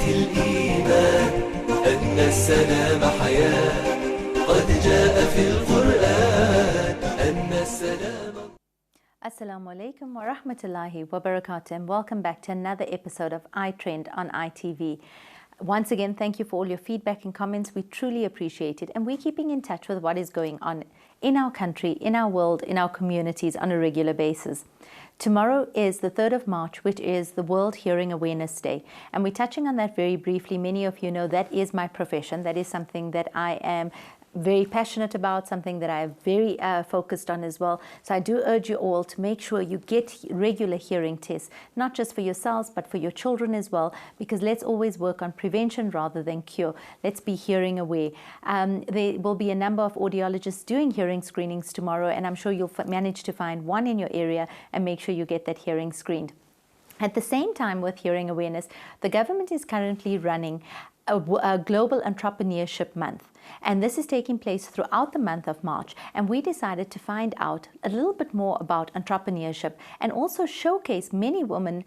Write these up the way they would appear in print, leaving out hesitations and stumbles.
الإيمان أن السلام حياة قد جاء في القرآن أن السلام. Assalamu alaikum wa rahmatullahi wa barakatuh, and welcome back to another episode of iTREND on ITV. Once again, thank you for all your feedback and comments. We truly appreciate it, and we're keeping in touch with what is going on in our country, in our world, in our communities on a regular basis. Tomorrow is the 3rd of March, which is the World Hearing Awareness Day. And we're touching on that very briefly. Many of you know that is my profession. That is something that I am very passionate about, something that I'm very focused on as well. So I do urge you all to make sure you get regular hearing tests, not just for yourselves, but for your children as well, because let's always work on prevention rather than cure. Let's be hearing aware. There will be a number of audiologists doing hearing screenings tomorrow, and I'm sure you'll manage to find one in your area and make sure you get that hearing screened. At the same time, with hearing awareness, the government is currently running a Global Entrepreneurship Month. And this is taking place throughout the month of March. And we decided to find out a little bit more about entrepreneurship and also showcase many women,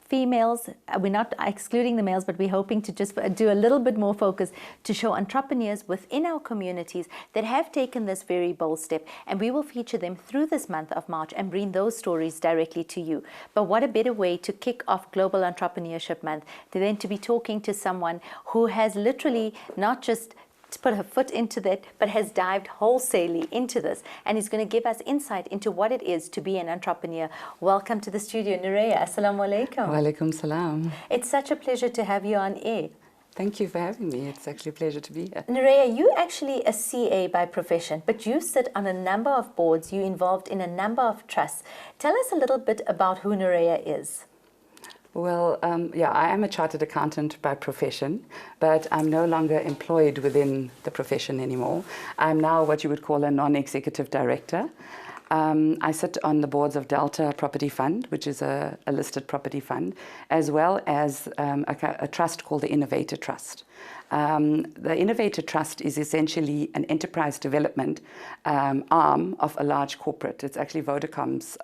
females. We're not excluding the males, but we're hoping to just do a little bit more focus to show entrepreneurs within our communities that have taken this very bold step. And we will feature them through this month of March and bring those stories directly to you. But what a better way to kick off Global Entrepreneurship Month than to be talking to someone who has literally not just to put her foot into that, but has dived wholesalely into this and is going to give us insight into what it is to be an entrepreneur. Welcome to the studio, Nureya. Assalamu alaikum. Wa alaikum salam. It's such a pleasure to have you on air. Thank you for having me. It's actually a pleasure to be here. Nureya, you're actually a CA by profession, but you sit on a number of boards. You're involved in a number of trusts. Tell us a little bit about who Nureya is. Well, yeah, I am a chartered accountant by profession, but I'm no longer employed within the profession anymore. I'm now what you would call a non-executive director. I sit on the boards of Delta Property Fund, which is a listed property fund, as well as a trust called the Innovator Trust. The Innovator Trust is essentially an enterprise development arm of a large corporate. It's actually Vodacom's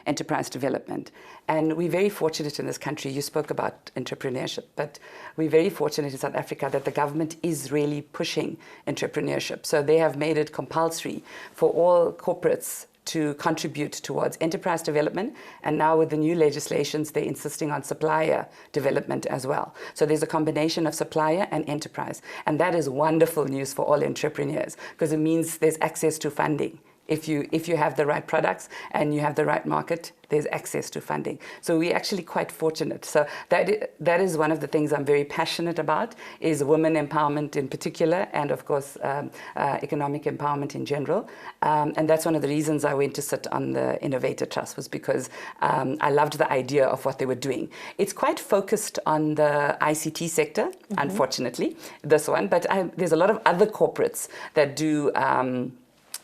enterprise development. And we're very fortunate in this country. You spoke about entrepreneurship, but we're very fortunate in South Africa that the government is really pushing entrepreneurship. So they have made it compulsory for all corporates to contribute towards enterprise development, and now with the new legislations, they're insisting on supplier development as well. So there's a combination of supplier and enterprise, and that is wonderful news for all entrepreneurs because it means there's access to funding. If you have the right products and you have the right market, there's access to funding. So we're actually quite fortunate. So that is one of the things I'm very passionate about, is women empowerment in particular, and of course economic empowerment in general. And that's one of the reasons I went to sit on the Innovator Trust, was because I loved the idea of what they were doing. It's quite focused on the ICT sector, unfortunately, this one, but there's a lot of other corporates that do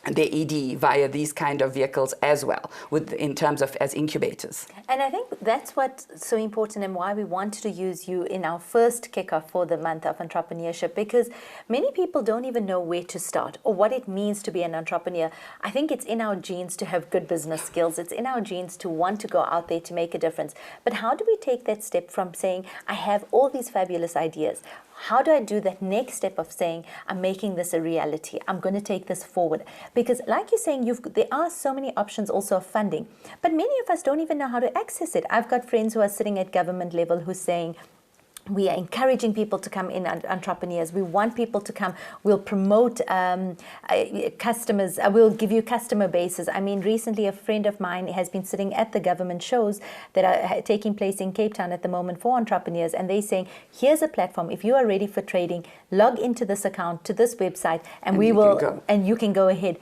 their ED via these kind of vehicles as well, in terms of as incubators. And I think that's what's so important and why we wanted to use you in our first kickoff for the month of entrepreneurship, because many people don't even know where to start or what it means to be an entrepreneur. I think it's in our genes to have good business skills. It's in our genes to want to go out there to make a difference. But how do we take that step from saying, I have all these fabulous ideas? How do I do that next step of saying, I'm making this a reality, I'm going to take this forward? Because like you're saying, there are so many options also of funding, but many of us don't even know how to access it. I've got friends who are sitting at government level who's saying, we are encouraging people to come in, entrepreneurs. We want people to come. We'll promote customers. We'll give you customer bases. I mean, recently a friend of mine has been sitting at the government shows that are taking place in Cape Town at the moment for entrepreneurs. And they're saying, here's a platform. If you are ready for trading, log into this account, to this website, and we will, and you can go ahead.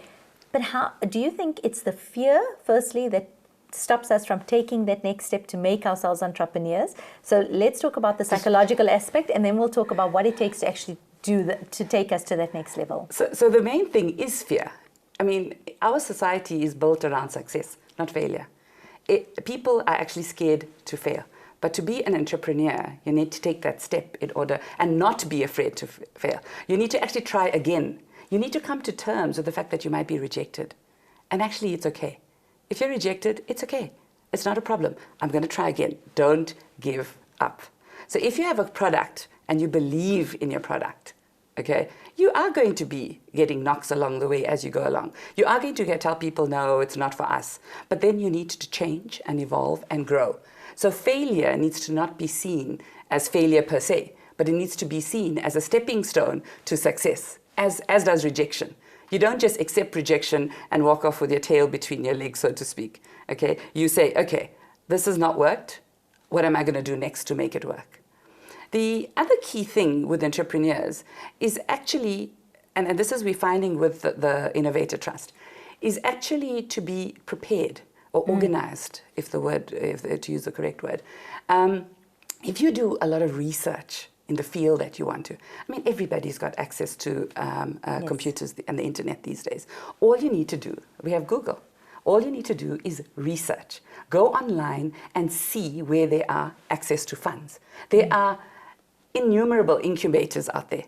But how do you think it's the fear, firstly, that stops us from taking that next step to make ourselves entrepreneurs? So let's talk about the psychological aspect, and then we'll talk about what it takes to actually do that, to take us to that next level. So the main thing is fear. I mean, our society is built around success, not failure. People are actually scared to fail. But to be an entrepreneur, you need to take that step in order, and not be afraid to fail. You need to actually try again. You need to come to terms with the fact that you might be rejected. And actually, it's okay. If you're rejected, it's okay. It's not a problem. I'm going to try again. Don't give up. So if you have a product and you believe in your product, okay, you are going to be getting knocks along the way as you go along. You are going to tell people, no, it's not for us. But then you need to change and evolve and grow. So failure needs to not be seen as failure per se, but it needs to be seen as a stepping stone to success, as does rejection. You don't just accept rejection and walk off with your tail between your legs, so to speak. Okay? You say, okay, this has not worked. What am I going to do next to make it work? The other key thing with entrepreneurs is actually, and this is we're finding with the Innovator Trust, is actually to be prepared or organized, if to use the correct word. If you do a lot of research in the field that you want to, I mean, everybody's got access to computers and the internet these days. All you need to do, we have Google. All you need to do is research. Go online and see where there are access to funds. There are innumerable incubators out there.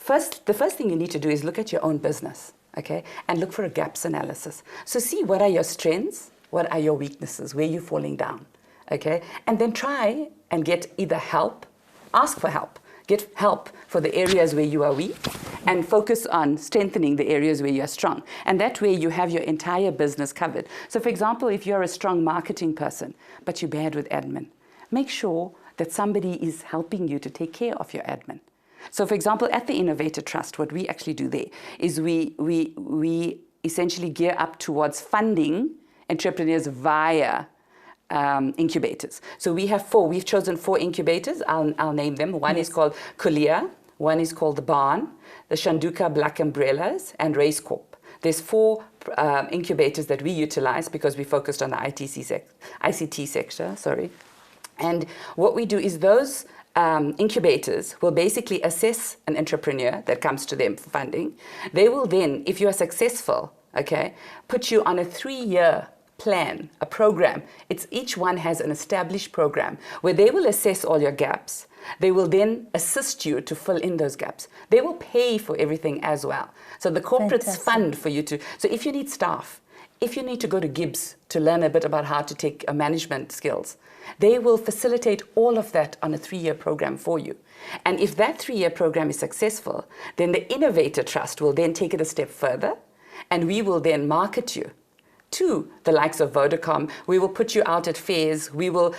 The first thing you need to do is look at your own business, okay, and look for a gaps analysis. So see what are your strengths, what are your weaknesses, where you're falling down, okay, and then try and get either help, ask for help, get help for the areas where you are weak, and focus on strengthening the areas where you are strong. And that way you have your entire business covered. So for example, if you're a strong marketing person, but you're bad with admin, make sure that somebody is helping you to take care of your admin. So for example, at the Innovator Trust, what we actually do there is we essentially gear up towards funding entrepreneurs via incubators. So we have 4. We've chosen 4 incubators. I'll name them. One is called Kulia, one is called The Barn, the Shanduka Black Umbrellas, and Race Corp. There's 4 incubators that we utilize because we focused on the ICT sector, sorry. And what we do is those incubators will basically assess an entrepreneur that comes to them for funding. They will then, if you are successful, okay, put you on a 3-year plan, a program. Each one has an established program where they will assess all your gaps. They will then assist you to fill in those gaps. They will pay for everything as well. So the corporates fund for you to, so if you need staff, if you need to go to Gibbs to learn a bit about how to take management skills, they will facilitate all of that on a 3-year program for you. And if that 3-year program is successful, then the Innovator Trust will then take it a step further, and we will then market you to the likes of Vodacom. We will put you out at fairs. We will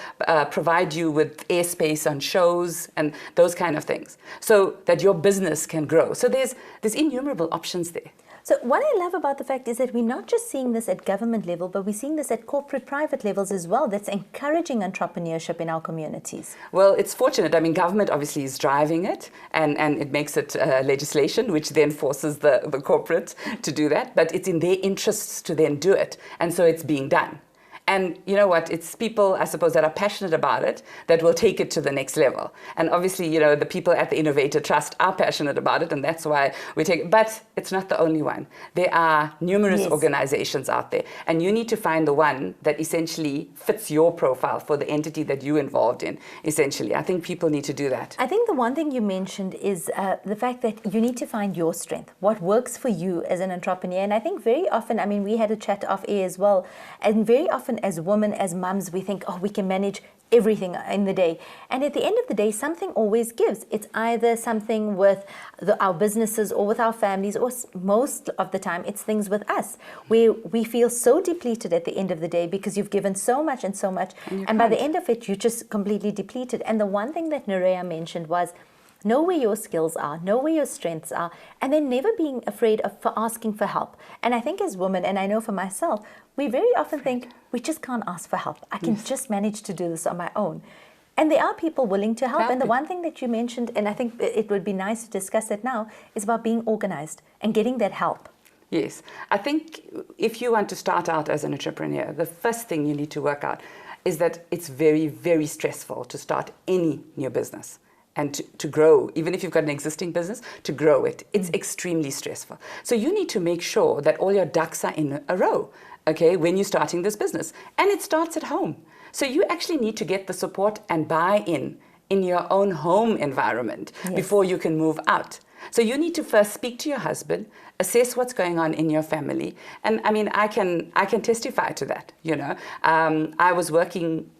provide you with airspace on shows and those kind of things so that your business can grow. So there's innumerable options there. So what I love about the fact is that we're not just seeing this at government level, but we're seeing this at corporate, private levels as well. That's encouraging entrepreneurship in our communities. Well, it's fortunate. I mean, government obviously is driving it, and it makes it legislation, which then forces the corporate to do that. But it's in their interests to then do it. And so it's being done. And you know what? It's people, I suppose, that are passionate about it that will take it to the next level. And obviously, you know, the people at the Innovator Trust are passionate about it, and that's why we take it. But it's not the only one. There are numerous organizations out there, and you need to find the one that essentially fits your profile for the entity that you're involved in, essentially. I think people need to do that. I think the one thing you mentioned is the fact that you need to find your strength, what works for you as an entrepreneur. And I think very often, I mean, we had a chat off air as well, and very often as women, as mums, we think, oh, we can manage everything in the day. And at the end of the day, something always gives. It's either something with our businesses or with our families, or most of the time, it's things with us where we feel so depleted at the end of the day because you've given so much and so much. And by the end of it, you're just completely depleted. And the one thing that Zaheerah mentioned was, know where your skills are, know where your strengths are, and then never being afraid of asking for help. And I think as women, and I know for myself, we very often think we just can't ask for help. I can just manage to do this on my own. And there are people willing to help. And the one thing that you mentioned, and I think it would be nice to discuss it now, is about being organized and getting that help. Yes. I think if you want to start out as an entrepreneur, the first thing you need to work out is that it's very, very stressful to start any new business. And to grow, even if you've got an existing business, to grow it, it's extremely stressful. So you need to make sure that all your ducks are in a row, okay, when you're starting this business. And it starts at home. So you actually need to get the support and buy-in in your own home environment before you can move out. So you need to first speak to your husband, assess what's going on in your family. And I mean, I can testify to that, you know. I was working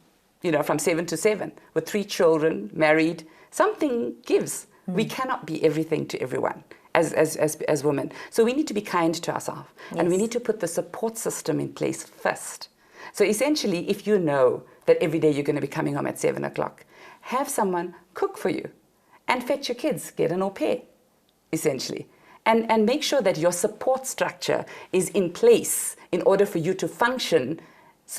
from 7 to 7 with 3 children, married. Something gives. We cannot be everything to everyone as women. So we need to be kind to ourselves. And we need to put the support system in place first. So essentially, if you know that every day you're going to be coming home at 7 o'clock, have someone cook for you and fetch your kids, get an au pair, essentially. And make sure that your support structure is in place in order for you to function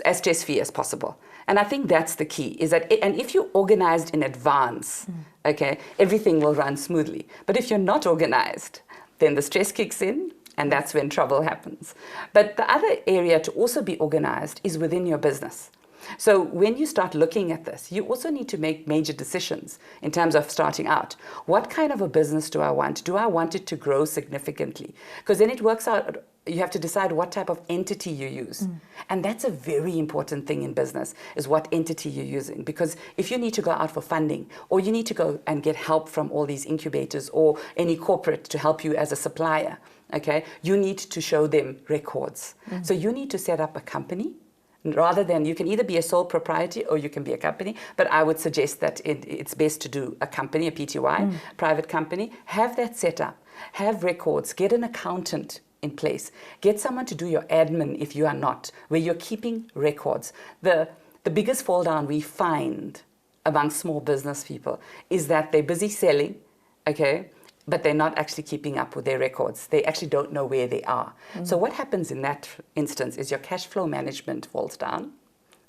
as stress-free as possible. And I think that's the key, is that, and if you're organized in advance, okay, everything will run smoothly. But if you're not organized, then the stress kicks in, and that's when trouble happens. But the other area to also be organized is within your business. So when you start looking at this, you also need to make major decisions in terms of starting out. What kind of a business do I want? Do I want it to grow significantly? Because then it works out, you have to decide what type of entity you use. And that's a very important thing in business, is what entity you're using. Because if you need to go out for funding, or you need to go and get help from all these incubators or any corporate to help you as a supplier, okay, you need to show them records. So you need to set up a company. Rather than, you can either be a sole proprietor or you can be a company, but I would suggest that it's best to do a company, a PTY, private company. Have that set up, have records, get an accountant in place, get someone to do your admin if you are not, where you're keeping records. The biggest fall down we find among small business people is that they're busy selling, okay, but they're not actually keeping up with their records. They actually don't know where they are. So what happens in that instance is your cash flow management falls down,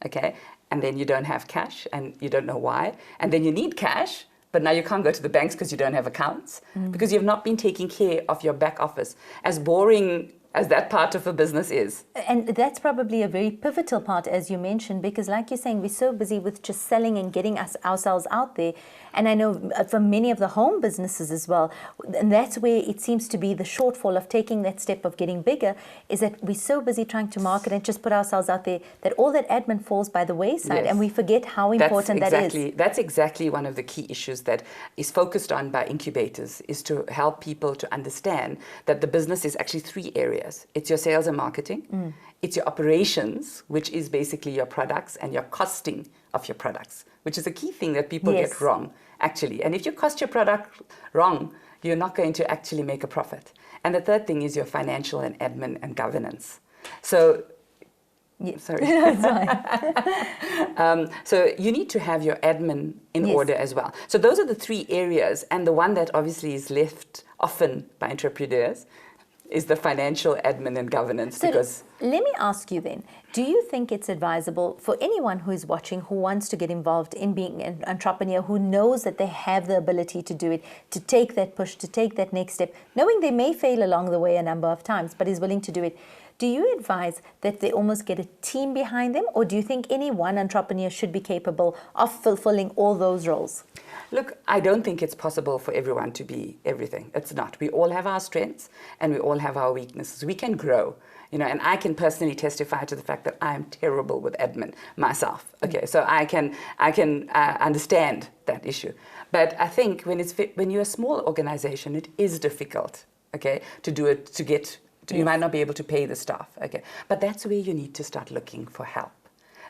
okay? And then you don't have cash and you don't know why. And then you need cash, but now you can't go to the banks because you don't have accounts, because you've not been taking care of your back office. As boring as that part of a business is. And that's probably a very pivotal part, as you mentioned, because like you're saying, we're so busy with just selling and getting ourselves out there. And I know for many of the home businesses as well, and that's where it seems to be the shortfall of taking that step of getting bigger, is that we're so busy trying to market and just put ourselves out there that all that admin falls by the wayside, and we forget how important that is. That's exactly one of the key issues that is focused on by incubators, is to help people to understand that the business is actually 3 areas. It's your sales and marketing, it's your operations, which is basically your products, and your costing of your products, which is a key thing that people get wrong, actually. And if you cost your product wrong, you're not going to actually make a profit. And the third thing is your financial and admin and governance. So, sorry. So you need to have your admin in order as well. So those are the 3 areas, and the one that obviously is left often by entrepreneurs is the financial, admin, and governance. So let me ask you then, do you think it's advisable for anyone who is watching, who wants to get involved in being an entrepreneur, who knows that they have the ability to do it, to take that push, to take that next step, knowing they may fail along the way a number of times, but is willing to do it? Do you advise that they almost get a team behind them, or do you think any one entrepreneur should be capable of fulfilling all those roles? Look, I don't think it's possible for everyone to be everything. It's not. We all have our strengths and we all have our weaknesses. We can grow, and I can personally testify to the fact that I'm terrible with admin myself. Okay, so I can understand that issue. But I think when you're a small organization, it is difficult, okay, to do it, to get, you might not be able to pay the staff, okay. But that's where you need to start looking for help.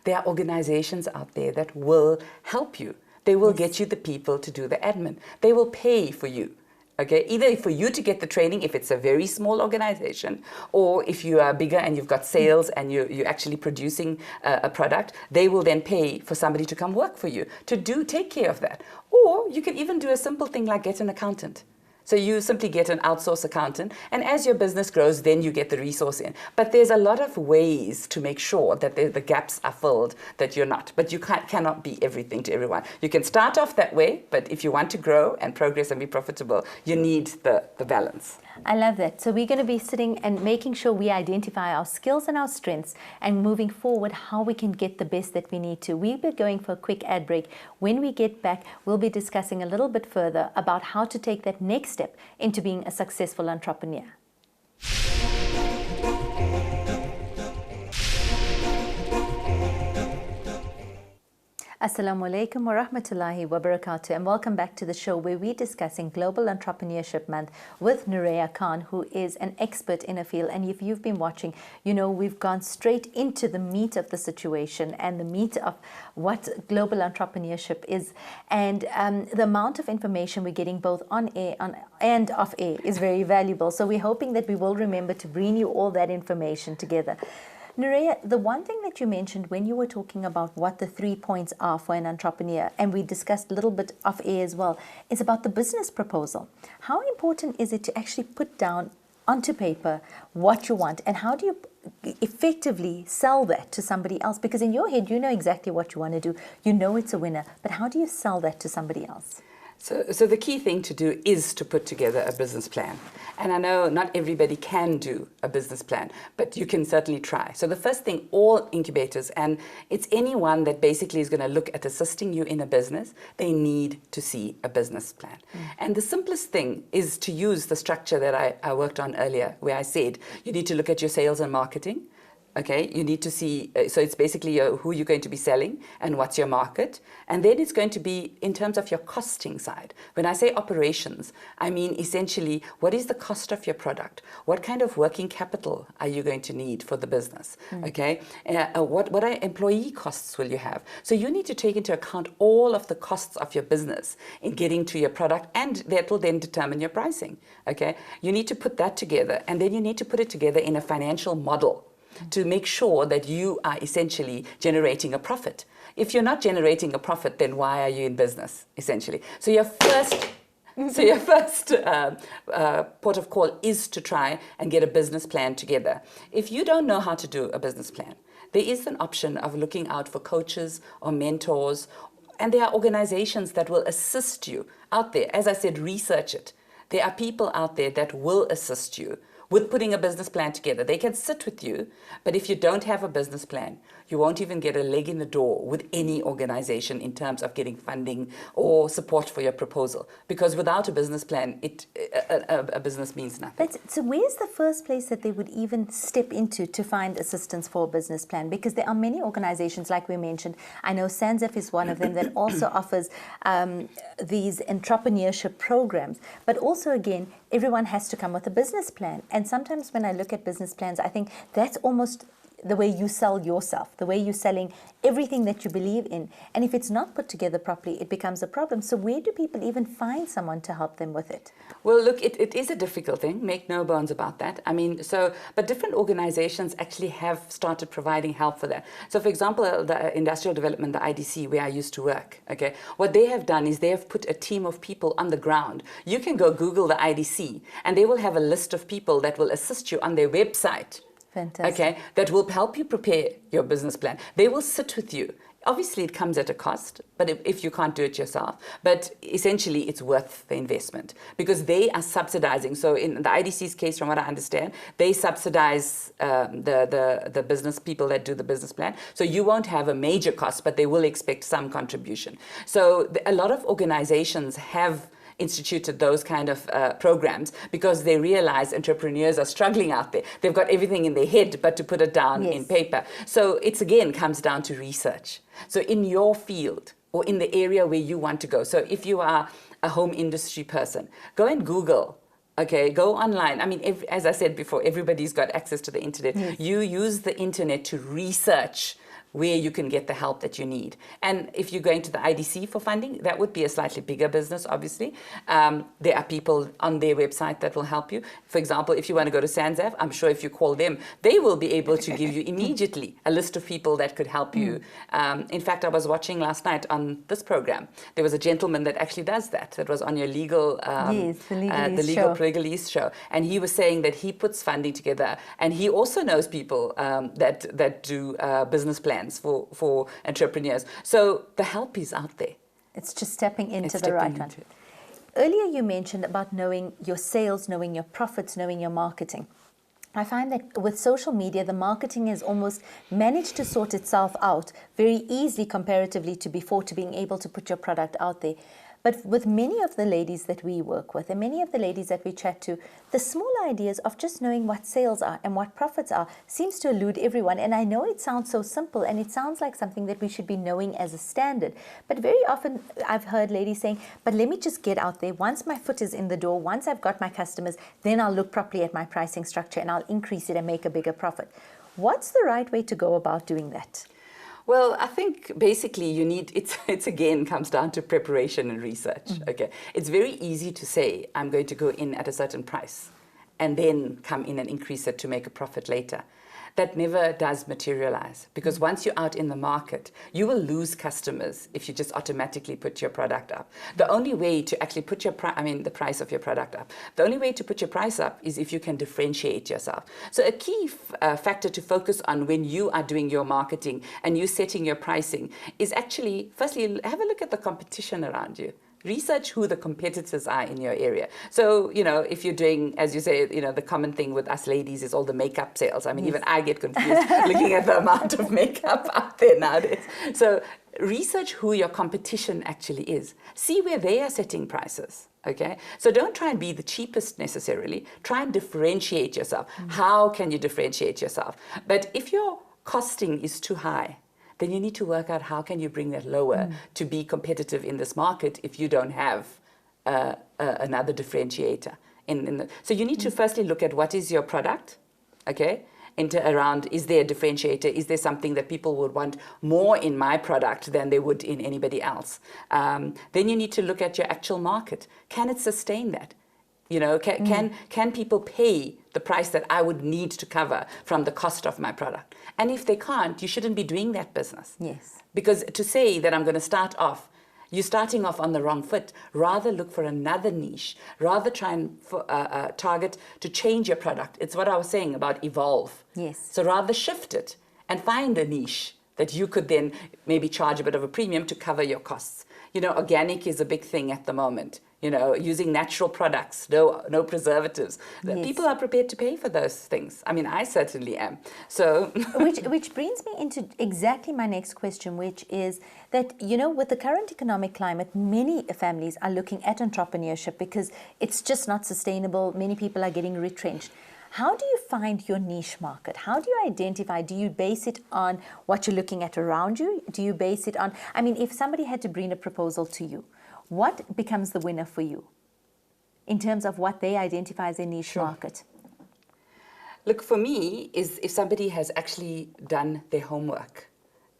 There are organizations out there that will help you. They will get you the people to do the admin. They will pay for you, okay? Either for you to get the training if it's a very small organization, or if you are bigger and you've got sales and you're actually producing a product, they will then pay for somebody to come work for you, to take care of that. Or you can even do a simple thing like get an accountant. So you simply get an outsourced accountant, and as your business grows, then you get the resource in. But there's a lot of ways to make sure that the gaps are filled, that you're not. But you cannot be everything to everyone. You can start off that way, but if you want to grow and progress and be profitable, you need the balance. I love that. So we're going to be sitting and making sure we identify our skills and our strengths, and moving forward how we can get the best that we need to. We'll be going for a quick ad break. When we get back, we'll be discussing a little bit further about how to take that next step into being a successful entrepreneur. Assalamu alaikum wa rahmatullahi wa barakatuh, and welcome back to the show where we're discussing Global Entrepreneurship Month with Zaheerah Khan, who is an expert in a field. And if you've been watching, you know we've gone straight into the meat of the situation and the meat of what global entrepreneurship is. And the amount of information we're getting both on air and off air is very valuable. So we're hoping that we will remember to bring you all that information together. Zaheerah, the one thing that you mentioned when you were talking about what the 3 points are for an entrepreneur, and we discussed a little bit off air as well, is about the business proposal. How important is it to actually put down onto paper what you want, and how do you effectively sell that to somebody else? Because in your head, you know exactly what you want to do. You know it's a winner, but how do you sell that to somebody else? So the key thing to do is to put together a business plan. And I know not everybody can do a business plan, but you can certainly try. So the first thing, all incubators, and it's anyone that basically is going to look at assisting you in a business, they need to see a business plan. And the simplest thing is to use the structure that I worked on earlier, where I said you need to look at your sales and marketing. Okay, you need to see, so it's basically who you're going to be selling and what's your market. And then it's going to be in terms of your costing side. When I say operations, I mean essentially what is the cost of your product? What kind of working capital are you going to need for the business? Okay, what are employee costs will you have? So you need to take into account all of the costs of your business in getting to your product, and that will then determine your pricing. Okay, you need to put that together, and then you need to put it together in a financial model to make sure that you are essentially generating a profit. If you're not generating a profit, then why are you in business, essentially? So your first port of call is to try and get a business plan together. If you don't know how to do a business plan, there is an option of looking out for coaches or mentors, and there are organizations that will assist you out there. As I said, research it. There are people out there that will assist you with putting a business plan together. They can sit with you, but if you don't have a business plan, you won't even get a leg in the door with any organization in terms of getting funding or support for your proposal. Because without a business plan, a business means nothing. So where's the first place that they would even step into to find assistance for a business plan? Because there are many organizations, like we mentioned. I know SANZF is one of them that also offers these entrepreneurship programs. But also, again, everyone has to come with a business plan. And sometimes when I look at business plans, I think that's almost the way you sell yourself, the way you're selling everything that you believe in. And if it's not put together properly, it becomes a problem. So where do people even find someone to help them with it? Well, look, it is a difficult thing, make no bones about that. I mean, but different organizations actually have started providing help for that. So for example, the Industrial Development, the IDC, where I used to work, okay, what they have done is they have put a team of people on the ground. You can go Google the IDC, and they will have a list of people that will assist you on their website. Fantastic. Okay, that will help you prepare your business plan. They will sit with you. Obviously, it comes at a cost, but if you can't do it yourself, but essentially it's worth the investment because they are subsidizing. So in the IDC's case, from what I understand, they subsidize the business people that do the business plan. So you won't have a major cost, but they will expect some contribution. So a lot of organizations have instituted those kind of programs because they realize entrepreneurs are struggling out there. They've got everything in their head, but to put it down in paper. So it's again comes down to research. So in your field or in the area where you want to go. So if you are a home industry person, go and Google. Okay, go online. I mean, as I said before, everybody's got access to the internet. Yes. You use the internet to research where you can get the help that you need. And if you're going to the IDC for funding, that would be a slightly bigger business, obviously. There are people on their website that will help you. For example, if you want to go to SANZF, I'm sure if you call them, they will be able to give you immediately a list of people that could help you. In fact, I was watching last night on this program. There was a gentleman that actually does that. That was on your legal, the legal Legalese show. And he was saying that he puts funding together. And he also knows people that do business plans for entrepreneurs. So the help is out there. It's just stepping into the right one. Earlier you mentioned about knowing your sales, knowing your profits, knowing your marketing. I find that with social media, the marketing has almost managed to sort itself out very easily comparatively to before, to being able to put your product out there. But with many of the ladies that we work with and many of the ladies that we chat to, the small ideas of just knowing what sales are and what profits are seems to elude everyone. And I know it sounds so simple and it sounds like something that we should be knowing as a standard. But very often I've heard ladies saying, but let me just get out there. Once my foot is in the door, once I've got my customers, then I'll look properly at my pricing structure and I'll increase it and make a bigger profit. What's the right way to go about doing that? Well, I think basically you need, it's again comes down to preparation and research. Okay, it's very easy to say, I'm going to go in at a certain price and then come in and increase it to make a profit later. That never does materialize, because once you're out in the market, you will lose customers if you just automatically put your product up. The only way to actually put your the price of your product up, the only way to put your price up is if you can differentiate yourself. So a key factor to focus on when you are doing your marketing and you're setting your pricing is actually, firstly, have a look at the competition around you. Research who the competitors are in your area. So, if you're doing, as you say, the common thing with us ladies is all the makeup sales. I mean, even I get confused looking at the amount of makeup out there nowadays. So research who your competition actually is. See where they are setting prices. Okay, so don't try and be the cheapest necessarily. Try and differentiate yourself. How can you differentiate yourself? But if your costing is too high, then you need to work out how can you bring that lower to be competitive in this market if you don't have another differentiator. So you need to firstly look at what is your product, okay? Around, is there a differentiator? Is there something that people would want more in my product than they would in anybody else? Then you need to look at your actual market. Can it sustain that? Can people pay the price that I would need to cover from the cost of my product? And if they can't, you shouldn't be doing that business. Yes. Because to say that I'm going to start off, you're starting off on the wrong foot. Rather look for another niche. Rather try and target to change your product. It's what I was saying about evolve. Yes. So rather shift it and find a niche that you could then maybe charge a bit of a premium to cover your costs. Organic is a big thing at the moment. Using natural products, no preservatives. Yes. People are prepared to pay for those things. I mean, I certainly am. So, which brings me into exactly my next question, which is that, with the current economic climate, many families are looking at entrepreneurship because it's just not sustainable. Many people are getting retrenched. How do you find your niche market? How do you identify? Do you base it on what you're looking at around you? Do you base it on, if somebody had to bring a proposal to you, what becomes the winner for you in terms of what they identify as a niche market? Look, for me, is if somebody has actually done their homework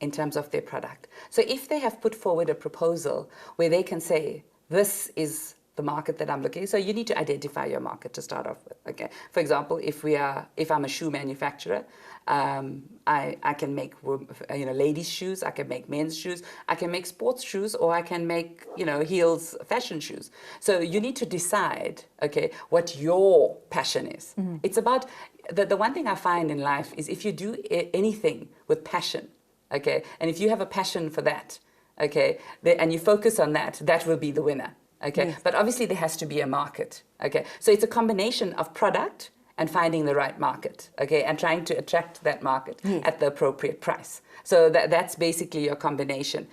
in terms of their product. So if they have put forward a proposal where they can say, this is the market that I'm looking. So you need to identify your market to start off with. Okay. For example, if I'm a shoe manufacturer, I can make ladies' shoes, I can make men's shoes, I can make sports shoes, or I can make heels fashion shoes. So you need to decide, okay, what your passion is. It's about the one thing I find in life is if you do anything with passion, okay, and if you have a passion for that, okay, and you focus on that, that will be the winner. Okay, yes. But obviously there has to be a market. Okay, so it's a combination of product and finding the right market. Okay, and trying to attract that market at the appropriate price. So that's basically your combination.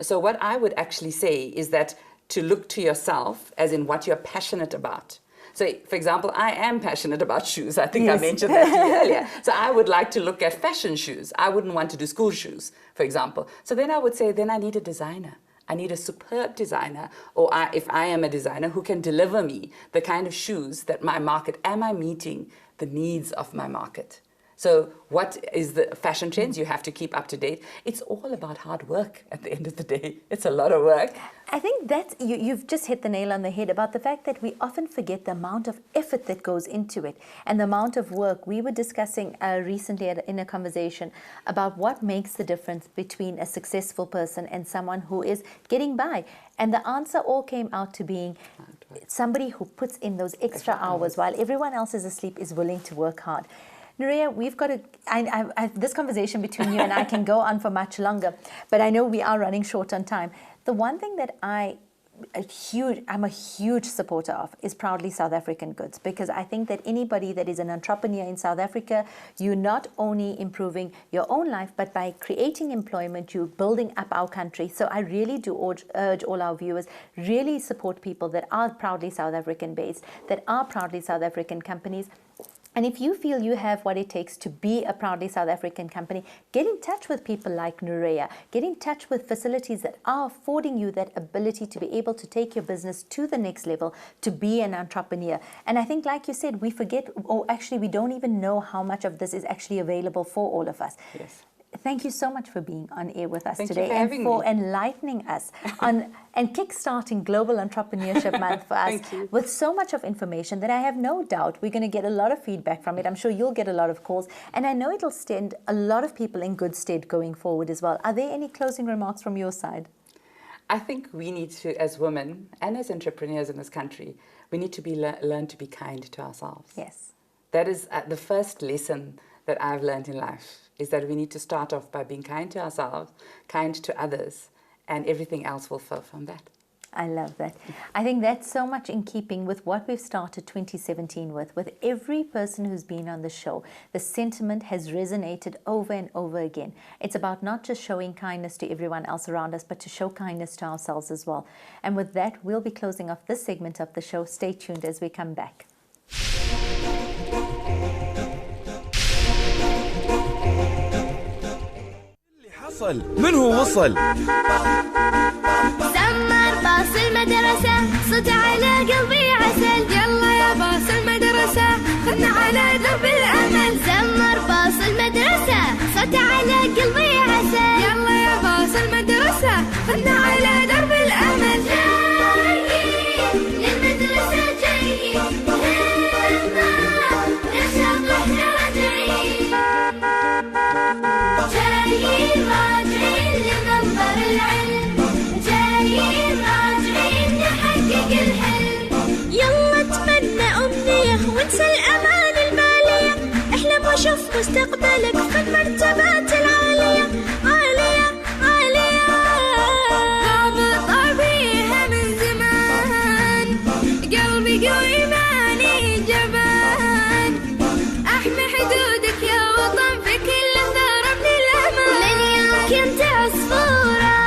So what I would actually say is that to look to yourself as in what you're passionate about. So, for example, I am passionate about shoes. I think I mentioned that to you earlier. So I would like to look at fashion shoes. I wouldn't want to do school shoes, for example. So then I would say, then I need a designer. I need a superb designer, or if I am a designer, who can deliver me the kind of shoes that my market, am I meeting the needs of my market? So what is the fashion trends? You have to keep up to date. It's all about hard work at the end of the day. It's a lot of work. I think that's, you've just hit the nail on the head about the fact that we often forget the amount of effort that goes into it and the amount of work. We were discussing recently in a conversation about what makes the difference between a successful person and someone who is getting by. And the answer all came out to being somebody who puts in those extra hours while everyone else is asleep, is willing to work hard. Nuria, we've got this conversation between you and I can go on for much longer, but I know we are running short on time. The one thing that I I'm a huge supporter of is Proudly South African Goods, because I think that anybody that is an entrepreneur in South Africa, you're not only improving your own life, but by creating employment, you're building up our country. So I really do urge all our viewers, really support people that are proudly South African based, that are proudly South African companies. And if you feel you have what it takes to be a proudly South African company, get in touch with people like Nureya. Get in touch with facilities that are affording you that ability to be able to take your business to the next level, to be an entrepreneur. And I think, like you said, we forget, or actually we don't even know how much of this is actually available for all of us. Yes. Thank you so much for being on air with us today, and for enlightening us on and kickstarting Global Entrepreneurship Month for us with so much of information that I have no doubt we're going to get a lot of feedback from it. I'm sure you'll get a lot of calls, and I know it'll stand a lot of people in good stead going forward as well. Are there any closing remarks from your side? I think we need to, as women and as entrepreneurs in this country, we need to learn to be kind to ourselves. Yes. That is the first lesson that I've learned in life, is that we need to start off by being kind to ourselves, kind to others, and everything else will flow from that. I love that. I think that's so much in keeping with what we've started 2017 with every person who's been on the show. The sentiment has resonated over and over again. It's about not just showing kindness to everyone else around us, but to show kindness to ourselves as well. And with that, we'll be closing off this segment of the show. Stay tuned as we come back. من هو وصل زمر باص المدرسة صوت على قلبي عسل يلا يا باص المدرسة خدنا على درب الأمل زمر باص المدرسة صوت على قلبي عسل يلا يا باص المدرسة خدنا على درب الأمل جايين للمدرسة جايين نشاط واحنا راجعين جايين راجعين لمنبر العلم جايين راجعين نحقق الحلم يلا تمنى أمنية وانسى الأمان المالية احلم وشوف مستقبلك في المرتبات العالية عالية عالية ضابط بيها من زمان قلبي قوي ماني جبان احمي حدودك يا وطن في كل ثغرة من الأمان من يوم كنت عصفورة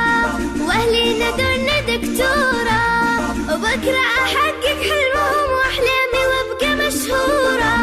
واهلي ندون دكتورة وبكرة احقق حلمهم واحلامي وابقى مشهورة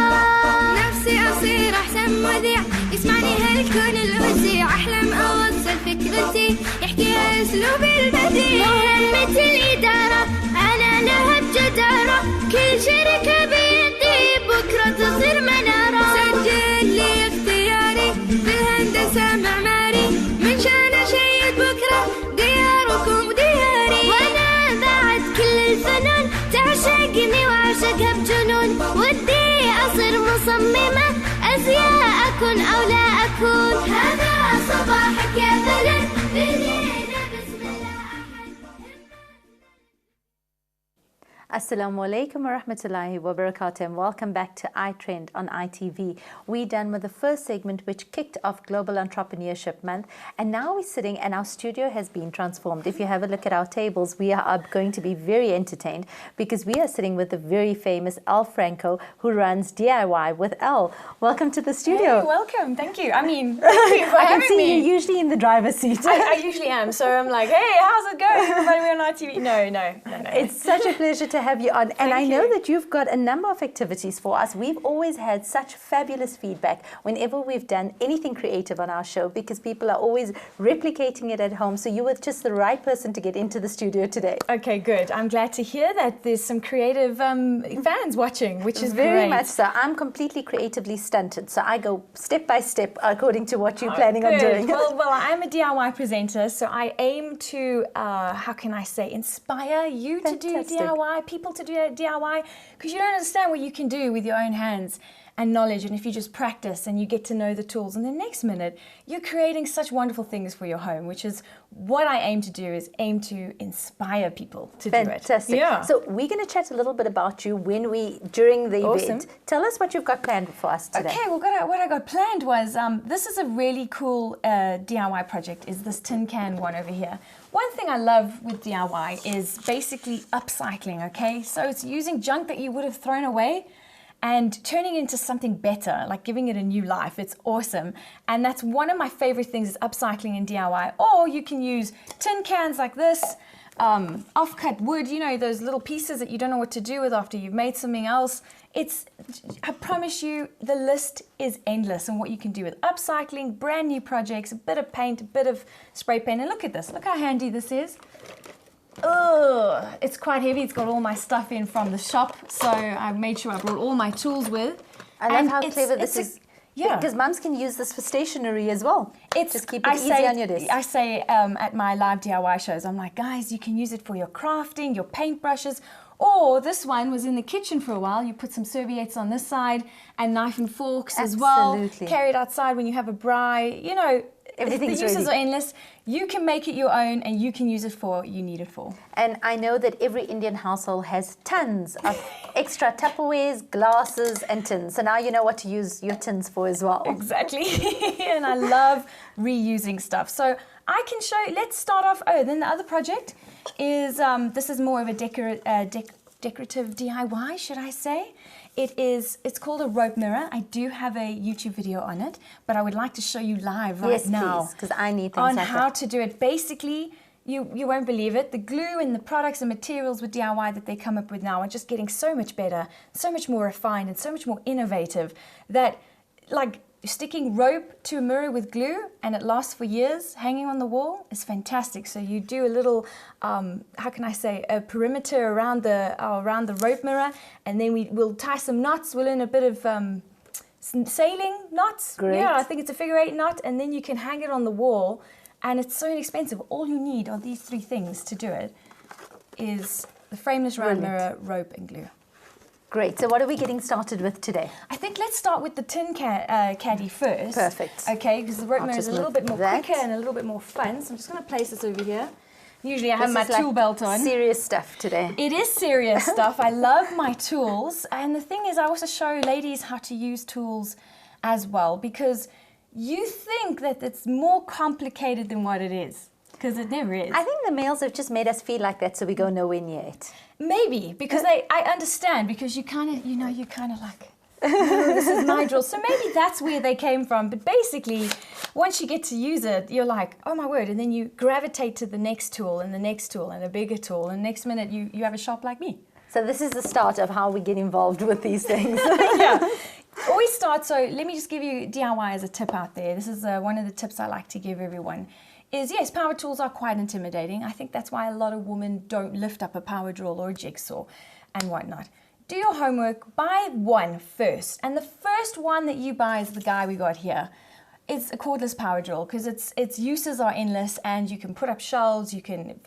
نفسي اصير احسن مذيع يسمعني هالكون الوسيع احلم اوصل فكرتي يحكيها اسلوبي البديع مهمة الادارة انا لها بجدارة كل شركة بيدي بكرة تصير منارة سجل لي اختياري في الهندسة معماري من شان اشيد بكرة دياركم دياري وانا بعد كل الفنون تعشقني وعشقها بجنون ودي اصير مصممة ازياء اكون او لا اكون هذا صباحك يا بلد بدينا بسم الله Assalamu alaikum wa rahmatullahi wa barakatuh, and welcome back to iTREND on ITV. We're done with the first segment, which kicked off Global Entrepreneurship Month, and now we're sitting and our studio has been transformed. If you have a look at our tables, we are going to be very entertained because we are sitting with the very famous Al Franco, who runs DIY with Al. Welcome to the studio. Hey, welcome. Thank you. I mean, thank you for I can having see me. you usually in the driver's seat. I usually am, so I'm like, hey, how's it going? Everybody, we're on ITV. No. It's such a pleasure to have you on. And I know you. that you've got a number of activities for us. We've always had such fabulous feedback whenever we've done anything creative on our show, because people are always replicating it at home. So you were just the right person to get into the studio today. Okay, good. I'm glad to hear that there's some creative fans watching, which is Very great. much so. I'm completely creatively stunted. So I go step by step according to what you're planning on doing. Well, I'm a DIY presenter, so I aim to, how can I say, inspire you to do Fantastic. DIY, people to do DIY, because you don't understand what you can do with your own hands and knowledge, and if you just practice and you get to know the tools, and the next minute you're creating such wonderful things for your home, which is what I aim to do, is aim to inspire people to do it. Fantastic. Yeah. So we're going to chat a little bit about you during the Awesome. event. Tell us what you've got planned for us today. Okay, well, what I got planned was, this is a really cool DIY project, is this tin can one over here. one thing I love with DIY is basically upcycling, okay? So it's using junk that you would have thrown away and turning it into something better, like giving it a new life. It's awesome. And that's one of my favorite things is upcycling in DIY. Or you can use tin cans like this, off-cut wood, you know, those little pieces that you don't know what to do with after you've made something else. I promise you, the list is endless on what you can do with upcycling, brand new projects, a bit of paint, a bit of spray paint. And look at this, look how handy this is. Ugh, it's quite heavy. It's got all my stuff in from the shop, so I made sure I brought all my tools with. I love how clever this is. Yeah, because mums can use this for stationery as well. Just keep it easy on your desk. I say at my live DIY shows, I'm like, guys, you can use it for your crafting, your paintbrushes, or this one was in the kitchen for a while. You put some serviettes on this side and knife and forks as well. Carry it outside when you have a braai. You know, everything's the uses ready. are endless. You can make it your own and you can use it for what you need it for. And I know that every Indian household has tons of extra Tupperwares, glasses and tins. So now you know what to use your tins for as well. Exactly. And I love reusing stuff. So I can show you, let's start off. Oh, then the other project is, this is more of a decorative DIY, should I say. It's called a rope mirror. I do have a YouTube video on it, but I would like to show you live right now. Yes, please, because I need things on like how that. to do it. Basically, you won't believe it. The glue and the products and materials with DIY that they come up with now are just getting so much better, so much more refined and so much more innovative that, like, sticking rope to a mirror with glue and it lasts for years hanging on the wall is fantastic. So you do a little, how can I say, a perimeter around the rope mirror, and then we'll tie some knots. We'll learn a bit of some sailing knots. Great. Yeah, I think it's a figure-8 knot, and then you can hang it on the wall, and it's so inexpensive. All you need are these 3 things to do it. Is the frameless round mirror, rope, and glue. Great. So what are we getting started with today? I think let's start with the tin caddy first. Perfect. Okay, because the rope mirror is a little bit more that. quicker and a little bit more fun. So I'm just going to place this over here. Usually I have my tool belt on. Serious stuff today. It is serious stuff. I love my tools. And the thing is, I also show ladies how to use tools as well, because you think that it's more complicated than what it is, because it never is. I think the males have just made us feel like that, so we go nowhere near it. Maybe, because I understand, because you kind of like, this is my drill. So maybe that's where they came from. But basically, once you get to use it, you're like, oh my word. And then you gravitate to the next tool and the next tool and a bigger tool. And next minute, you have a shop like me. So this is the start of how we get involved with these things. Yeah. Always start. So let me just give you DIY as a tip out there. This is one of the tips I like to give everyone. Is yes, power tools are quite intimidating. I think that's why a lot of women don't lift up a power drill or a jigsaw and whatnot. Do your homework, buy one first. And the first one that you buy is the guy we got here. It's a cordless power drill because its uses are endless, and you can put up shelves, you can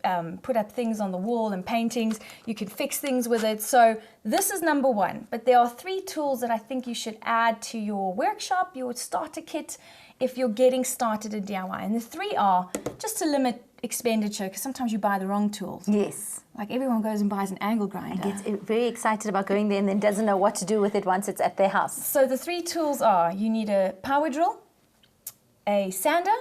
put up things on the wall and paintings, you can fix things with it. So this is number 1. But there are 3 tools that I think you should add to your workshop, your starter kit, if you're getting started in DIY. And the 3 are just to limit expenditure, because sometimes you buy the wrong tools. Yes. Like everyone goes and buys an angle grinder. And gets very excited about going there and then doesn't know what to do with it once it's at their house. So the 3 tools are, you need a power drill, a sander,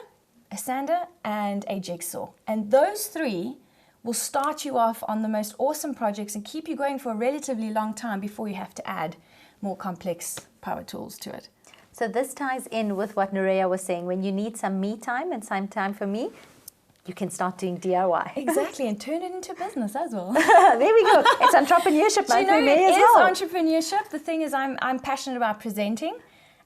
and a jigsaw. And those 3 will start you off on the most awesome projects and keep you going for a relatively long time before you have to add more complex power tools to it. So this ties in with what Nureya was saying. When you need some me time and some time for me, you can start doing DIY. Exactly, and turn it into a business as well. There we go. It's entrepreneurship, Do you know, me it as is well. entrepreneurship. The thing is, I'm passionate about presenting,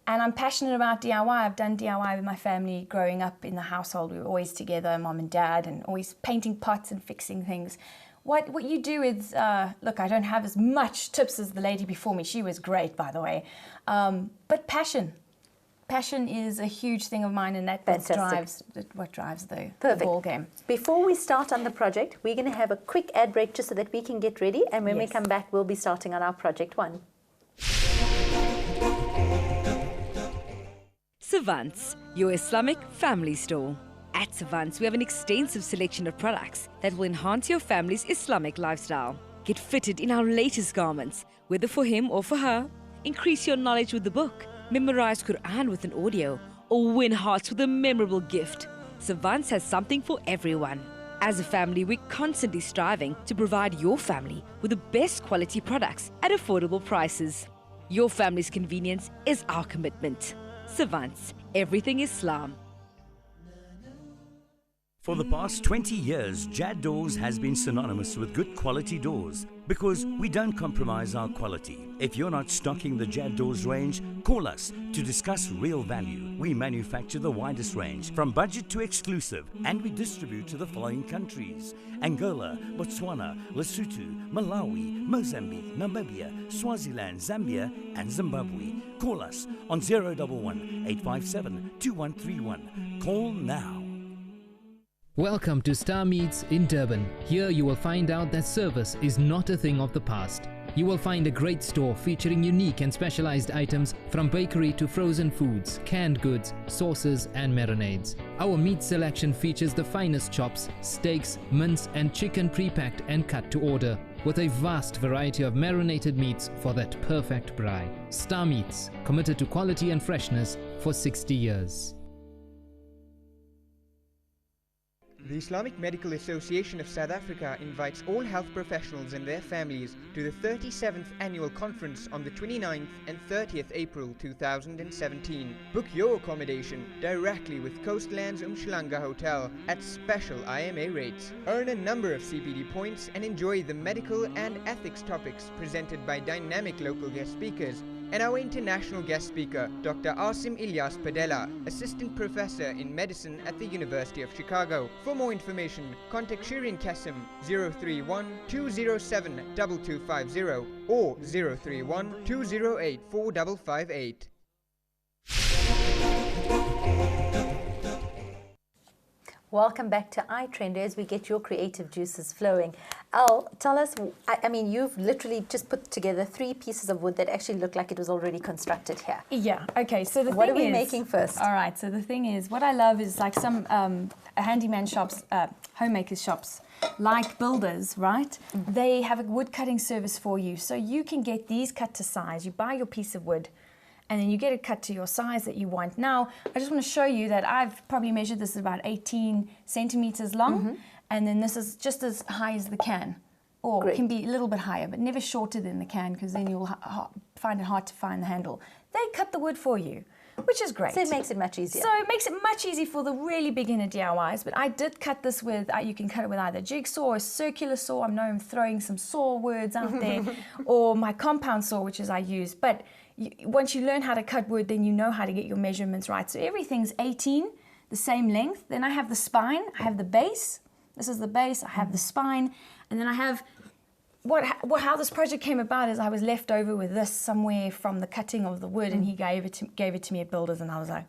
and I'm passionate about DIY. I've done DIY with my family growing up in the household. We were always together, mom and dad, and always painting pots and fixing things. What you do is, look, I don't have as much tips as the lady before me. She was great, by the way. But passion. Passion is a huge thing of mine, and that drives the ball game. Before we start on the project, we're going to have a quick ad break just so that we can get ready. And when we come back, we'll be starting on our project 1. Savants, your Islamic family store. At Savants, we have an extensive selection of products that will enhance your family's Islamic lifestyle. Get fitted in our latest garments, whether for him or for her. Increase your knowledge with the book. Memorize Quran with an audio, or win hearts with a memorable gift. Savants has something for everyone. As a family, we're constantly striving to provide your family with the best quality products at affordable prices. Your family's convenience is our commitment. Savants, everything Islam. For the past 20 years, Jad Doors has been synonymous with good quality doors because we don't compromise our quality. If you're not stocking the Jad Doors range, call us to discuss real value. We manufacture the widest range from budget to exclusive, and we distribute to the following countries: Angola, Botswana, Lesotho, Malawi, Mozambique, Namibia, Swaziland, Zambia and Zimbabwe. Call us on 011 857 2131. Call now. Welcome to Star Meats in Durban. Here you will find out that service is not a thing of the past. You will find a great store featuring unique and specialized items from bakery to frozen foods, canned goods, sauces and marinades. Our meat selection features the finest chops, steaks, mince and chicken pre-packed and cut to order, with a vast variety of marinated meats for that perfect braai. Star Meats, committed to quality and freshness for 60 years. The Islamic Medical Association of South Africa invites all health professionals and their families to the 37th Annual Conference on the 29th and 30th April 2017. Book your accommodation directly with Coastlands Umhlanga Hotel at special IMA rates. Earn a number of CPD points and enjoy the medical and ethics topics presented by dynamic local guest speakers and our international guest speaker, Dr. Asim Ilyas Padella, Assistant Professor in Medicine at the University of Chicago. For more information, contact Shirin Kasim 031-207-2250 or 031-208-4558. Welcome back to iTREND as we get your creative juices flowing. Al, tell us, I mean, you've literally just put together 3 pieces of wood that actually look like it was already constructed here. Yeah, okay, so the What thing are we is, making first? All right, so the thing is, what I love is like some handyman shops, homemakers shops, like builders, right? Mm-hmm. They have a wood cutting service for you. So you can get these cut to size. You buy your piece of wood, and then you get it cut to your size that you want. Now, I just want to show you that I've probably measured this about 18 centimeters long, and then this is just as high as the can, or Great. can be a little bit higher, but never shorter than the can, because then you'll find it hard to find the handle. They cut the wood for you, which is great. So it makes it much easier. So it makes it much easier for the really beginner DIYs, but I did cut this with, you can cut it with either jigsaw or a circular saw. I know I'm throwing some saw words out there, or my compound saw, which is I use, but once you learn how to cut wood, then you know how to get your measurements right. So everything's 18, the same length. Then I have the spine, I have the base. This is the base, I have the spine, and then I have, how this project came about is I was left over with this somewhere from the cutting of the wood, and he gave it to me at Builders, and I was like,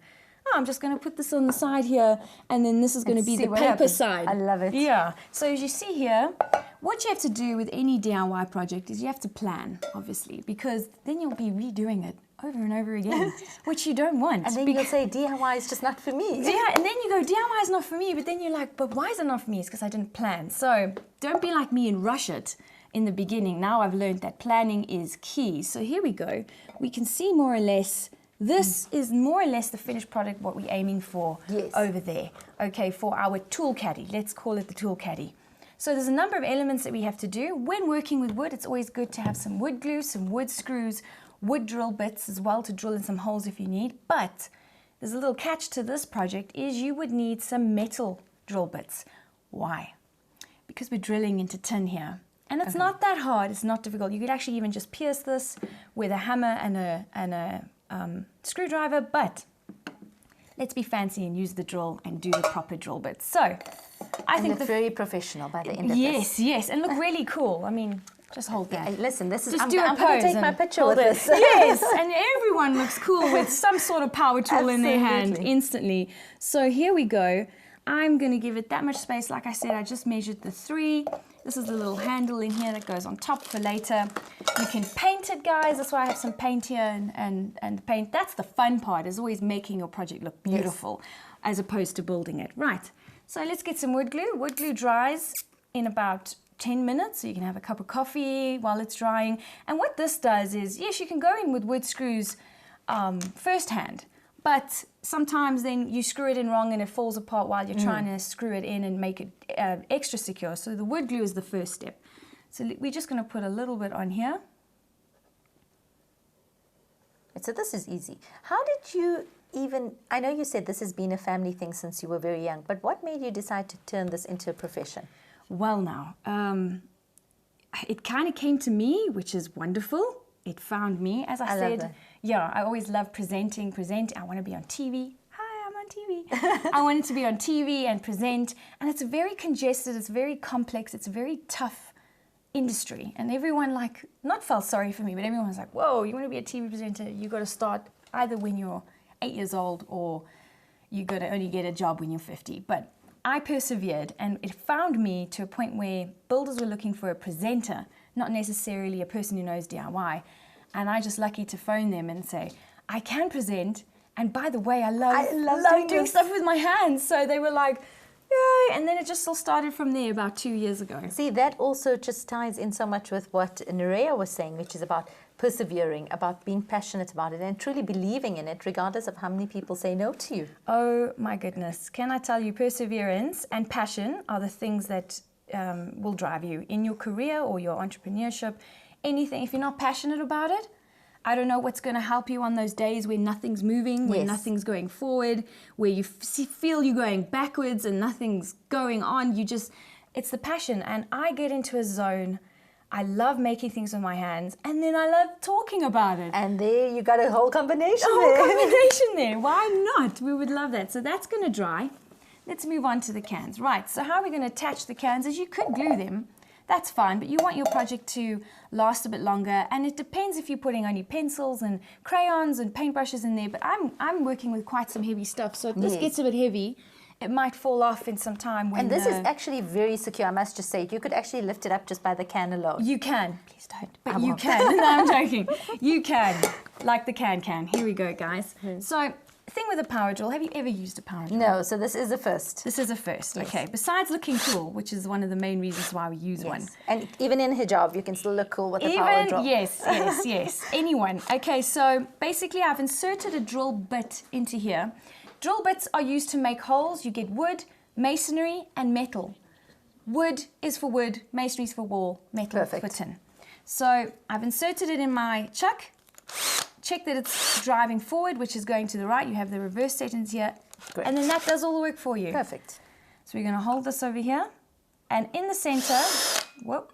oh, I'm just going to put this on the side here, and then this is going to be the paper side. I love it. Yeah. So as you see here, what you have to do with any DIY project is you have to plan, obviously, because then you'll be redoing it over and over again, which you don't want. And then you'll say, DIY is just not for me. Yeah, and then you go, DIY is not for me, but then you're like, but why is it not for me? It's because I didn't plan. So don't be like me and rush it in the beginning. Now I've learned that planning is key. So here we go. We can see more or less, this is more or less the finished product, what we're aiming for over there. Okay, for our tool caddy. Let's call it the tool caddy. So there's a number of elements that we have to do. When working with wood, it's always good to have some wood glue, some wood screws, wood drill bits as well to drill in some holes if you need. But there's a little catch to this project is you would need some metal drill bits. Why? Because we're drilling into tin here. And it's not that hard, it's not difficult. You could actually even just pierce this with a hammer and a screwdriver, but let's be fancy and use the drill and do the proper drill bits. So I think look very professional by the end of this. Yes, and look really cool. I mean, just hold that. Listen, this is, just I'm do a going pose to take my picture with this. Yes, and everyone looks cool with some sort of power tool in their hand Absolutely. instantly. So here we go. I'm going to give it that much space. Like I said, I just measured the 3. This is the little handle in here that goes on top for later. You can paint it, guys. That's why I have some paint here and paint. That's the fun part, is always making your project look beautiful as opposed to building it. Right, so let's get some wood glue. Wood glue dries in about 10 minutes, so you can have a cup of coffee while it's drying. And what this does is, yes, you can go in with wood screws first hand, But sometimes then you screw it in wrong and it falls apart while you're trying to screw it in and make it extra secure. So the wood glue is the first step. So we're just going to put a little bit on here. So this is easy. How did you even, I know you said this has been a family thing since you were very young, but what made you decide to turn this into a profession? Well now, it kind of came to me, which is wonderful. It found me, as I said. Love that. Yeah, I always love presenting. I want to be on TV. Hi, I'm on TV. I wanted to be on TV and present. And it's very congested. It's very complex. It's a very tough industry. And everyone not felt sorry for me, but everyone was like, whoa, you want to be a TV presenter? You got to start either when you're 8 years old or you got to only get a job when you're 50. But I persevered, and it found me to a point where builders were looking for a presenter, not necessarily a person who knows DIY. And I just lucky to phone them and say, I can present, and by the way, I love doing stuff with my hands. So they were like, yay, and then it just all started from there about 2 years ago. See, that also just ties in so much with what Nerea was saying, which is about persevering, about being passionate about it and truly believing in it, regardless of how many people say no to you. Oh my goodness. Can I tell you, perseverance and passion are the things that will drive you in your career or your entrepreneurship, anything. If you're not passionate about it, I don't know what's going to help you on those days where nothing's moving, where nothing's going forward, where you feel you're going backwards and nothing's going on. It's the passion. And I get into a zone. I love making things with my hands, and then I love talking about it. And there you got a whole combination there. Why not? We would love that. So that's going to dry. Let's move on to the cans. Right, so how are we going to attach the cans is you could glue them. That's fine, but you want your project to last a bit longer, and it depends if you're putting only pencils and crayons and paintbrushes in there, but I'm working with quite some heavy stuff, so if this gets a bit heavy, it might fall off in some time. And this is actually very secure, I must just say. You could actually lift it up just by the can alone. You can. Please don't. But you can. No, I'm joking. You can. Like the can. Here we go, guys. So, thing with a power drill, have you ever used a power drill? No, so this is a first. This is a first, okay. Besides looking cool, which is one of the main reasons why we use one. And even in hijab, you can still look cool with a power drill. Yes. Anyone. Okay, so basically I've inserted a drill bit into here. Drill bits are used to make holes. You get wood, masonry, and metal. Wood is for wood, masonry is for wall, metal for tin. So I've inserted it in my chuck. Check that it's driving forward, which is going to the right. You have the reverse settings here. Great. And then that does all the work for you. Perfect. So we're going to hold this over here. And in the center, whoop.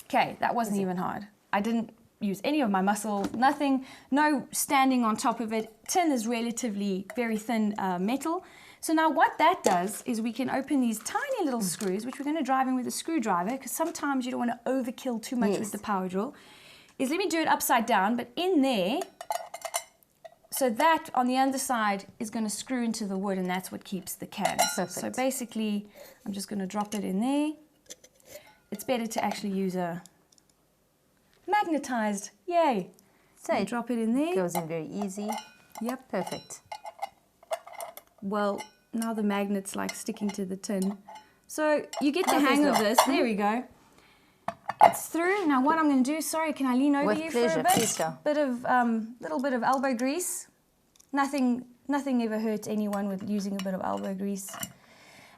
Okay, that wasn't even hard. I didn't use any of my muscle, nothing, no standing on top of it. Tin is relatively very thin metal. So now what that does is we can open these tiny little screws, which we're going to drive in with a screwdriver, because sometimes you don't want to overkill too much with the power drill. Let me do it upside down, but in there, so that on the underside is going to screw into the wood, and that's what keeps the cans. Perfect. So basically, I'm just going to drop it in there. It's better to actually use a magnetized, yay. So drop it in there. Goes in very easy. Yep. Perfect. Well, now the magnet's like sticking to the tin. So you get the hang of this. There we go. It's through. Now what I'm going to do, sorry, can I lean over you for a bit? Please go. Little bit of elbow grease. Nothing ever hurts anyone with using a bit of elbow grease.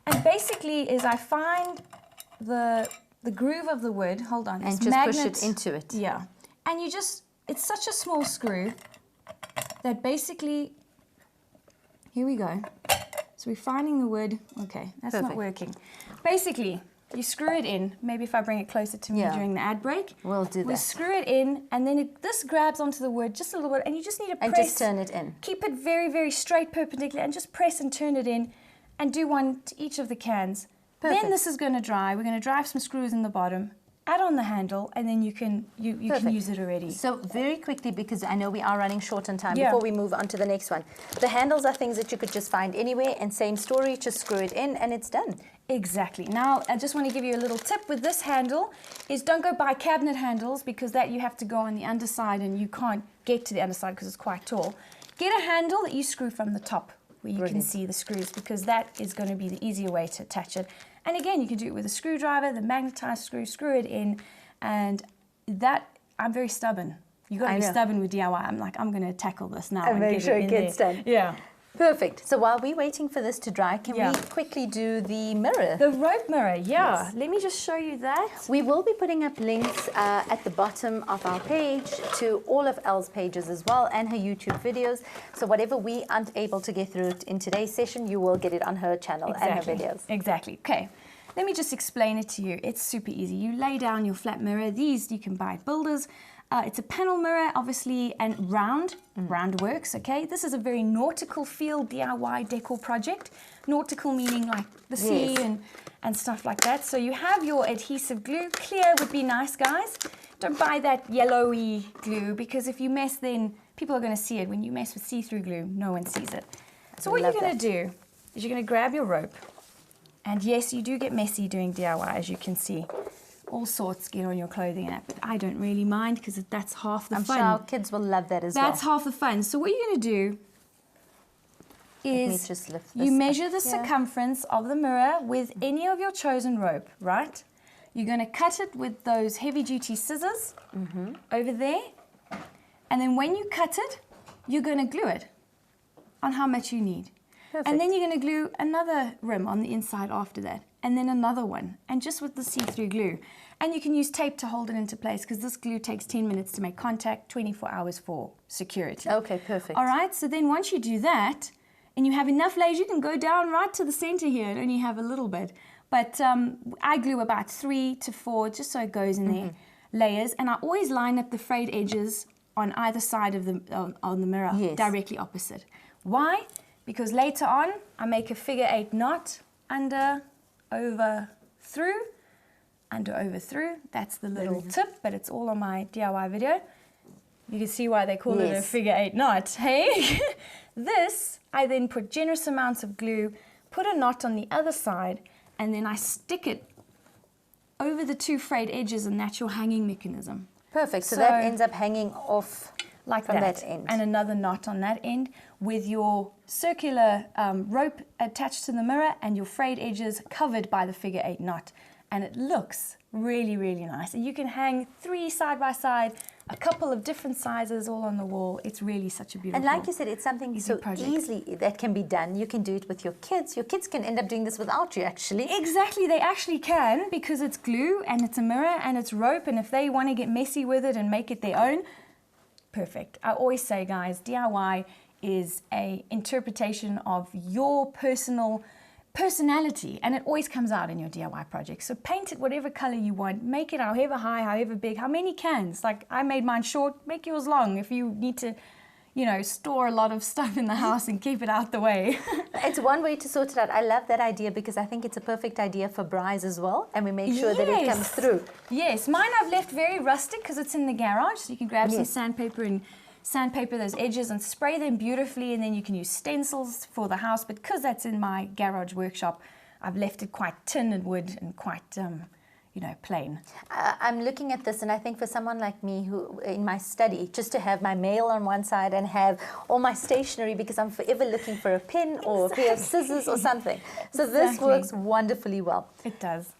And basically is I find the groove of the wood, hold on. And just push it into it. Yeah. And you just, it's such a small screw that basically, here we go. So we're finding the wood. Okay, that's not working. Basically, you screw it in. Maybe if I bring it closer to me during the ad break. We'll do that. We screw it in, and then this grabs onto the wood just a little bit, and you just need to press. And just turn it in. Keep it very, very straight, perpendicular, and just press and turn it in, and do one to each of the cans. Perfect. Then this is going to dry. We're going to drive some screws in the bottom, add on the handle, and then you can use it already. So very quickly, because I know we are running short on time, before we move on to the next one. The handles are things that you could just find anywhere, and same story, just screw it in and it's done. Exactly. Now, I just want to give you a little tip with this handle, is don't go buy cabinet handles, because that you have to go on the underside and you can't get to the underside because it's quite tall. Get a handle that you screw from the top, where you can see the screws, because that is going to be the easier way to attach it. And again, you can do it with a screwdriver, the magnetized screw it in, and that, I'm very stubborn. You got to be stubborn with DIY. I'm like, I'm going to tackle this now and make sure it gets done. Yeah. Perfect. So while we're waiting for this to dry, can we quickly do the mirror? The rope mirror, yeah. Yes. Let me just show you that. We will be putting up links at the bottom of our page to all of Elle's pages as well and her YouTube videos. So whatever we aren't able to get through in today's session, you will get it on her channel and her videos. Exactly. Okay. Let me just explain it to you. It's super easy. You lay down your flat mirror. These you can buy at Builders. It's a panel mirror, obviously, and round. Round works, okay? This is a very nautical feel DIY decor project. Nautical meaning like the sea and stuff like that. So you have your adhesive glue. Clear would be nice, guys. Don't buy that yellowy glue because if you mess, then people are going to see it. When you mess with see-through glue, no one sees it. So what you're going to do is you're going to grab your rope. And yes, you do get messy doing DIY, as you can see. All sorts get on your clothing and that, but I don't really mind because that's half the fun. I'm sure our kids will love that as well. That's half the fun. So what you're going to do is you measure the circumference of the mirror with any of your chosen rope, right? You're going to cut it with those heavy-duty scissors over there. And then when you cut it, you're going to glue it on how much you need. Perfect. And then you're going to glue another rim on the inside after that. And then another one, and just with the see-through glue. And you can use tape to hold it into place because this glue takes 10 minutes to make contact, 24 hours for security. Okay, perfect. All right, so then once you do that, and you have enough layers, you can go down right to the center here and only have a little bit. But I glue about 3 to 4, just so it goes in there, layers. And I always line up the frayed edges on either side of the, on the mirror, directly opposite. Why? Because later on, I make a figure 8 knot under, over, through, under, over, through. That's the little tip, but it's all on my DIY video. You can see why they call it a figure 8 knot, hey? This, I then put generous amounts of glue, put a knot on the other side, and then I stick it over the 2 frayed edges, and that's your hanging mechanism. Perfect, so that ends up hanging off like from that end. And another knot on that end with your circular rope attached to the mirror and your frayed edges covered by the figure 8 knot. And it looks really, really nice. And you can hang 3 side by side, a couple of different sizes all on the wall. It's really such a beautiful And like you said, it's something so easily that can be done. You can do it with your kids. Your kids can end up doing this without you, actually. Exactly, they actually can because it's glue and it's a mirror and it's rope. And if they want to get messy with it and make it their own, perfect. I always say, guys, DIY is an interpretation of your personality, and it always comes out in your DIY project. So paint it whatever color you want, make it however high, however big, how many cans. Like I made mine short, make yours long if you need to, you know, store a lot of stuff in the house and keep it out the way. It's one way to sort it out. I love that idea because I think it's a perfect idea for braais as well, and we make sure that it comes through. Yes, mine I've left very rustic because it's in the garage, so you can grab some sandpaper and sandpaper those edges and spray them beautifully, and then you can use stencils for the house. But because that's in my garage workshop, I've left it quite tin and wood and quite, you know, plain. I'm looking at this, and I think for someone like me who, in my study, just to have my mail on one side and have all my stationery because I'm forever looking for a pin or a pair of scissors or something. So this works wonderfully well. It does.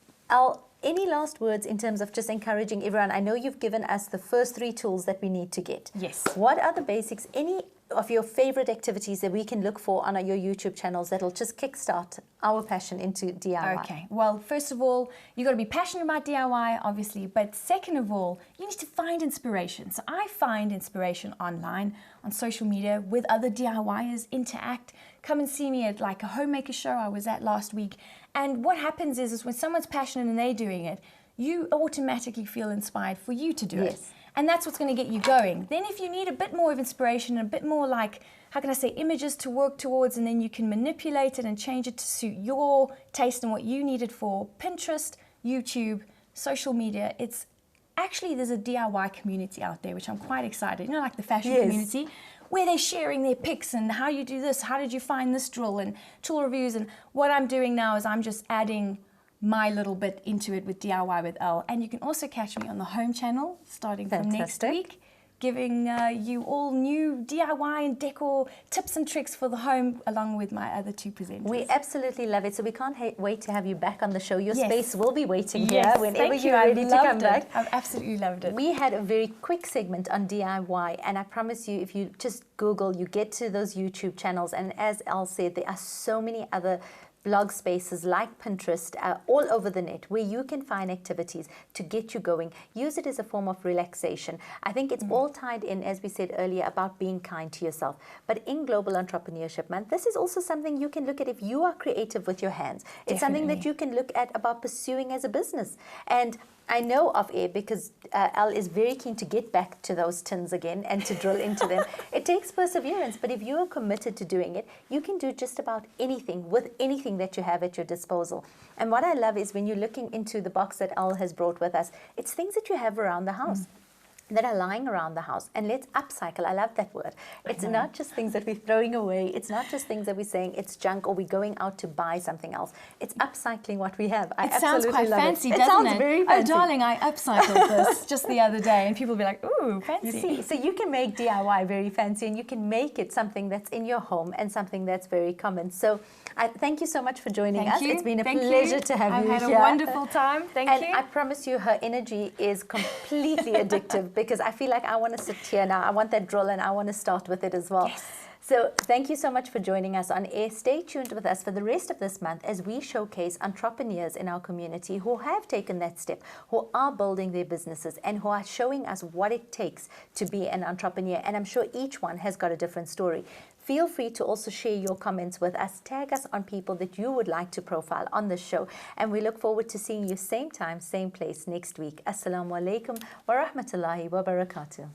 Any last words in terms of just encouraging everyone? I know you've given us the first 3 tools that we need to get. Yes. What are the basics? Any of your favorite activities that we can look for on your YouTube channels that'll just kickstart our passion into DIY? Okay, well, first of all, you've got to be passionate about DIY, obviously, but second of all, you need to find inspiration. So I find inspiration online, on social media, with other DIYers, interact. Come and see me at like a homemaker show I was at last week. And what happens is when someone's passionate and they're doing it, you automatically feel inspired for you to do it. And that's what's going to get you going. Then if you need a bit more of inspiration, and a bit more like, how can I say, images to work towards, and then you can manipulate it and change it to suit your taste and what you need it for, Pinterest, YouTube, social media. It's actually, there's a DIY community out there, which I'm quite excited, you know, like the fashion community, where they're sharing their pics and how you do this, how did you find this drill, and tool reviews. And what I'm doing now is I'm just adding my little bit into it with DIY with Elle. And you can also catch me on the home channel starting from next week. giving you all new DIY and decor tips and tricks for the home, along with my other two presenters. We absolutely love it. So we can't wait to have you back on the show. Your Yes. space will be waiting Yes, here whenever thank you're you. ready to come back. I've absolutely loved it. We had a very quick segment on DIY, and I promise you, if you just Google, you get to those YouTube channels, and as Al said, there are so many other blog spaces like Pinterest all over the net where you can find activities to get you going. Use it as a form of relaxation. I think it's all tied in, as we said earlier, about being kind to yourself. But in Global Entrepreneurship Month, this is also something you can look at if you are creative with your hands. It's something that you can look at about pursuing as a business. And I know off air, because Al is very keen to get back to those tins again and to drill into them. It takes perseverance, but if you are committed to doing it, you can do just about anything with anything that you have at your disposal. And what I love is when you're looking into the box that Al has brought with us, it's things that you have around the house. That are lying around the house, and let's upcycle. I love that word. It's not just things that we're throwing away. It's not just things that we're saying it's junk or we're going out to buy something else. It's upcycling what we have. It sounds quite fancy, it doesn't sounds it? very fancy. Oh, darling, I upcycled this just the other day, and people will be like, ooh, fancy. You see, so you can make DIY very fancy, and you can make it something that's in your home and something that's very common. So I thank you so much for joining us. It's been a pleasure to have you here. I've had a wonderful time. Thank you. And I promise you, her energy is completely addictive, because I feel like I want to sit here now. I want that drill, and I want to start with it as well. Yes. So thank you so much for joining us on air. Stay tuned with us for the rest of this month as we showcase entrepreneurs in our community who have taken that step, who are building their businesses, and who are showing us what it takes to be an entrepreneur. And I'm sure each one has got a different story. Feel free to also share your comments with us. Tag us on people that you would like to profile on the show. And we look forward to seeing you same time, same place next week. Assalamu alaikum wa rahmatullahi wa barakatuh.